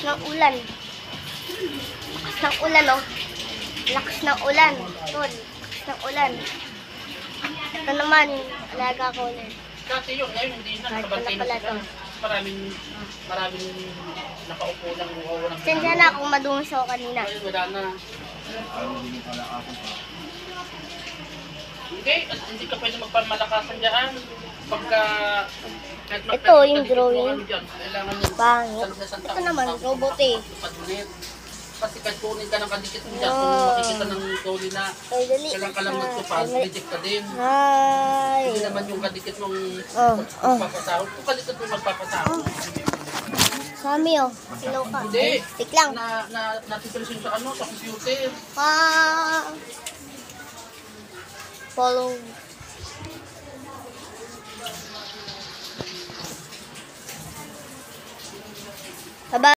ng ulan. Lakas ng ulan, oh. Lakas ng ulan. Tol, lakas ng ulan. Ito naman, alaga ko ulit. Dati yun, ngayon hindi na. Nakabantay na sila. Maraming nakaupo lang. Sensya na kung madungis ako kanina. Ngayon wala na. Hindi ka pwede magpamalakasan dyan. Pagka... Ito, yung drawing. Kailangan yung... Pangit. Ito naman, robot eh. Kasi kahit kunin ka ng kadikit mo dyan, kung makikita ng toli na Ay, dali. kailangan ka lang magtupad, reject ka din. Hi. Hindi naman yung kadikit mong Oh. magpapasahod. Kung kadikit mo magpapasahod. Sami, oh. Hello ka. Hindi. Tik lang. Natipresyon sa ano, sa computer. Follow. Bye-bye.